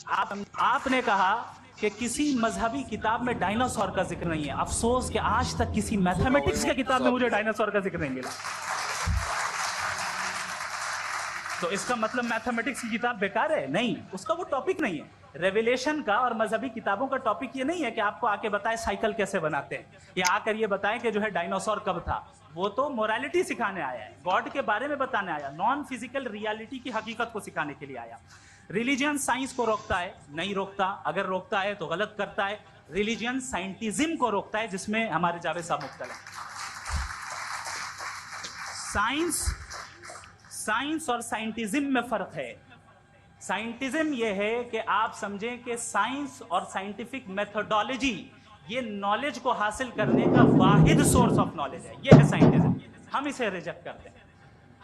आपने कहा कि किसी मजहबी किताब में डायनासोर का जिक्र नहीं है। अफसोस कि आज तक किसी मैथमेटिक्स की किताब में मुझे डायनासोर का जिक्र नहीं मिला। तो इसका मतलब मैथमेटिक्स की किताब बेकार है? नहीं, उसका वो टॉपिक नहीं है। रेवलेशन का और मजहबी किताबों का टॉपिक ये नहीं है कि आपको आके बताए साइकिल कैसे बनाते हैं, या आकर ये बताएं कि जो है डायनासोर कब था। वो तो मोरालिटी सिखाने आया है, गॉड के बारे में बताने आया, नॉन फिजिकल रियलिटी की हकीकत को सिखाने के लिए आया। रिलीजियन साइंस को रोकता है? नहीं रोकता। अगर रोकता है तो गलत करता है। रिलीजियन साइंटिज्म को रोकता है, जिसमें हमारे जावेद साहब मुब्तला हैं। साइंस और साइंटिज्म में फर्क है। साइंटिज्म यह है कि आप समझें कि साइंस और साइंटिफिक मेथोडोलॉजी ये नॉलेज को हासिल करने का वाहिद सोर्स ऑफ नॉलेज है। ये है साइंटिज्म। हम इसे रिजेक्ट करते हैं।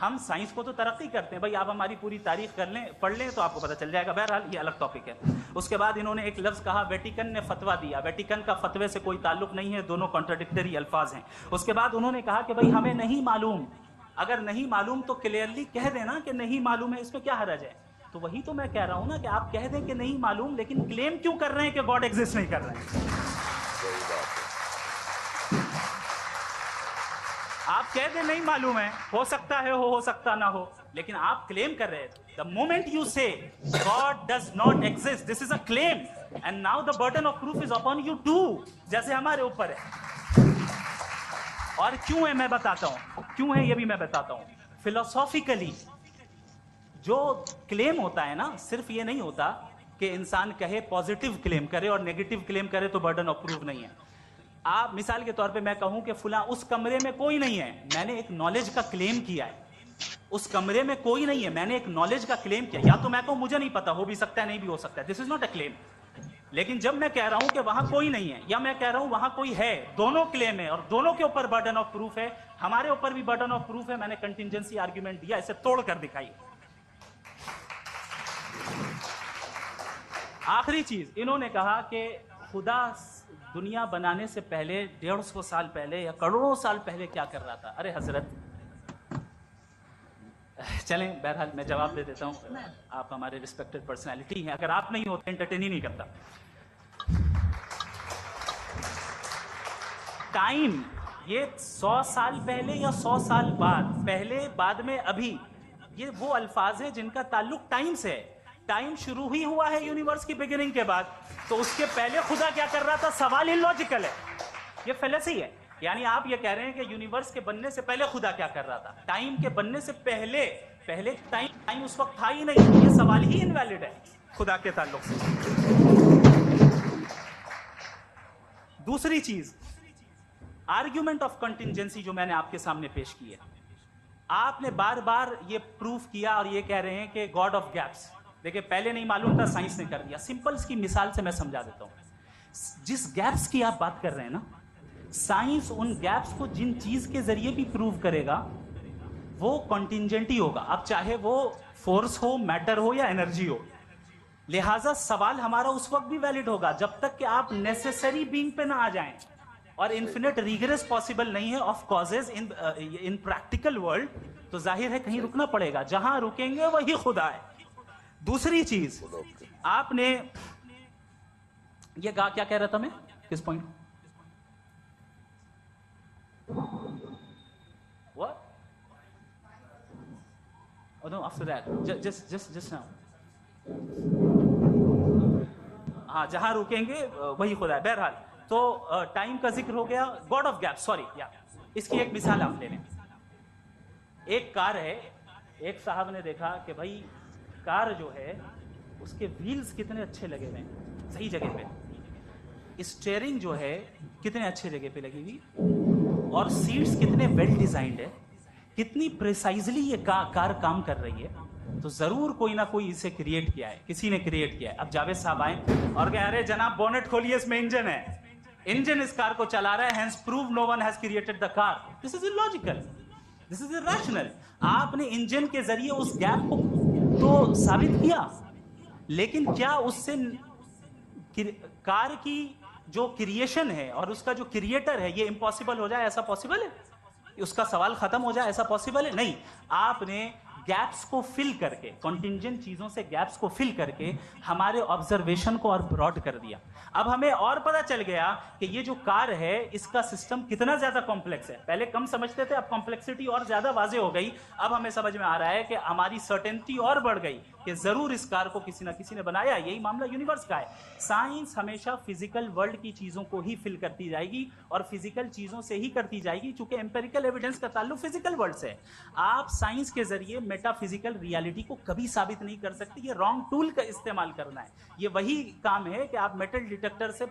हम साइंस को तो तरक्की करते हैं। भाई आप हमारी पूरी तारीख कर लें, पढ़ लें, तो आपको पता चल जाएगा। बहरहाल ये अलग टॉपिक है। उसके बाद इन्होंने एक लफ्ज कहा, वेटिकन ने फतवा दिया। वेटिकन का फतवे से कोई ताल्लुक नहीं है, दोनों कॉन्ट्राडिक्टरी अल्फाज हैं। उसके बाद उन्होंने कहा कि भाई हमें नहीं मालूम। अगर नहीं मालूम तो क्लियरली कह देना कि नहीं मालूम है, इसमें क्या हरज है? तो वही तो मैं कह रहा हूं ना कि आप कह दें कि नहीं मालूम, लेकिन क्लेम क्यों कर रहे हैं कि गॉड एग्जिस्ट नहीं कर रहे हैं? आप कह दें नहीं मालूम है, हो सकता है हो सकता ना हो, लेकिन आप क्लेम कर रहे हैं। The moment you say God does not exist, this is a claim, and now the burden of proof is upon you too, जैसे हमारे ऊपर है। और क्यों है मैं बताता हूं, क्यों है ये भी मैं बताता हूं। फिलोसॉफिकली जो क्लेम होता है ना, सिर्फ ये नहीं होता कि इंसान कहे पॉजिटिव क्लेम करे और नेगेटिव क्लेम करे तो बर्डन ऑफ प्रूफ नहीं है। आप मिसाल के तौर पे मैं कहूं कि फुला उस कमरे में कोई नहीं है, मैंने एक नॉलेज का क्लेम किया है। उस कमरे में कोई नहीं है, मैंने एक नॉलेज का क्लेम किया। या तो मैं कहूं मुझे नहीं पता, हो भी सकता है नहीं भी हो सकता है, this is not a claim. लेकिन जब मैं कह रहा हूं कि वहां कोई नहीं है, या मैं कह रहा हूं वहां कोई है, दोनों क्लेम है और दोनों के ऊपर बर्डन ऑफ प्रूफ है। हमारे ऊपर भी बर्डन ऑफ प्रूफ है। मैंने कंटिजेंसी आर्ग्यूमेंट दिया, इसे तोड़कर दिखाई। आखिरी चीज, इन्होंने कहा कि खुदा दुनिया बनाने से पहले 150 साल पहले या करोड़ों साल पहले क्या कर रहा था। अरे हजरत, चलें, बहरहाल मैं जवाब दे देता हूं। आप हमारे रिस्पेक्टेड पर्सनैलिटी हैं, अगर आप नहीं होते एंटरटेन ही नहीं करता। टाइम, ये 100 साल पहले या 100 साल बाद, पहले बाद में अभी, ये वो अल्फाज हैं जिनका ताल्लुक टाइम से है। टाइम शुरू ही हुआ है यूनिवर्स की बिगिनिंग के बाद, तो उसके पहले खुदा क्या कर रहा था? सवाल इलॉजिकल है, ये फेलेसी है। यानी आप ये कह रहे हैं कि यूनिवर्स के बनने से पहले खुदा क्या कर रहा था? टाइम के बनने से पहले टाइम उस वक्त था ही नहीं। ये सवाल ही इनवैलिड है खुदा के ताल्लुक से। दूसरी चीज, आर्ग्यूमेंट ऑफ कंटिजेंसी जो मैंने आपके सामने पेश की है, आपने बार बार ये प्रूफ किया और ये कह रहे हैं कि गॉड ऑफ गैप्स। देखिए, पहले नहीं मालूम था, साइंस ने कर दिया। सिंपल की मिसाल से मैं समझा देता हूं। जिस गैप्स की आप बात कर रहे हैं ना, साइंस उन गैप्स को जिन चीज के जरिए भी प्रूव करेगा वो कॉन्टिजेंट ही होगा। अब चाहे वो फोर्स हो, मैटर हो या एनर्जी हो। लिहाजा सवाल हमारा उस वक्त भी वैलिड होगा जब तक कि आप नेसेसरी बीइंग पे ना आ जाएं। और इन्फिनिट रिग्रेस पॉसिबल नहीं है of causes in practical world, तो जाहिर है कहीं रुकना पड़ेगा। जहां रुकेंगे वही खुदा है। दूसरी चीज, आपने ये कहा, क्या कह रहा था मैं, किस point? What? Oh no, after that. Just now. हाँ, जहां रुकेंगे वही खुदा है। बहरहाल, तो टाइम का जिक्र हो गया। गॉड ऑफ गैप, सॉरी, या इसकी एक मिसाल आप ले लें। एक कार है, एक साहब ने देखा कि भाई कार जो है उसके व्हील्स कितने अच्छे लगे हुए हैं, सही जगह पे। स्टीयरिंग जो है कितने अच्छे जगह पे लगी हुई, और सीट्स कितने वेल डिजाइंड है, कितनी प्रिसाइजली ये कार काम कर रही है। तो जरूर कोई ना कोई इसे क्रिएट किया है, किसी ने क्रिएट किया है। अब जावेद साहब आए और कहे, अरे जनाब बोनेट खोलिए, इसमें इंजन है, इंजन इस कार को चला रहा है, hence prove no one has created the car. This is illogical, this is irrational. आपने इंजन के जरिए उस गैप को तो साबित किया, लेकिन क्या उससे कार की जो क्रिएशन है और उसका जो क्रिएटर है ये इम्पॉसिबल हो जाए? ऐसा पॉसिबल है? उसका सवाल खत्म हो जाए? ऐसा पॉसिबल है? नहीं। आपने गैप्स को फिल करके, कॉन्टिंजेंट चीजों से गैप्स को फिल करके हमारे ऑब्जर्वेशन को और ब्रॉड कर दिया। अब हमें और पता चल गया कि ये जो कार है इसका सिस्टम कितना ज्यादा कॉम्प्लेक्स है। पहले कम समझते थे, अब कॉम्प्लेक्सिटी और ज्यादा वाजे हो गई। अब हमें समझ में आ रहा है कि हमारी सर्टेनिटी और बढ़ गई कि जरूर इस कार को किसी ना किसी ने बनाया। यही मामला यूनिवर्स का है। साइंस हमेशा फिजिकल वर्ल्ड की चीजों को ही फिल करती जाएगी और फिजिकल चीजों से ही करती जाएगी, क्योंकि एम्पेरिकल एविडेंस का ताल्लुक फिजिकल वर्ल्ड से है। आप साइंस के जरिए मेटाफिजिकल रियलिटी को कभी साबित नहीं कर सकते। ये रॉन्ग टूल का इस्तेमाल करना है। ये वही काम है कि आप मेटल डिटेक्टर से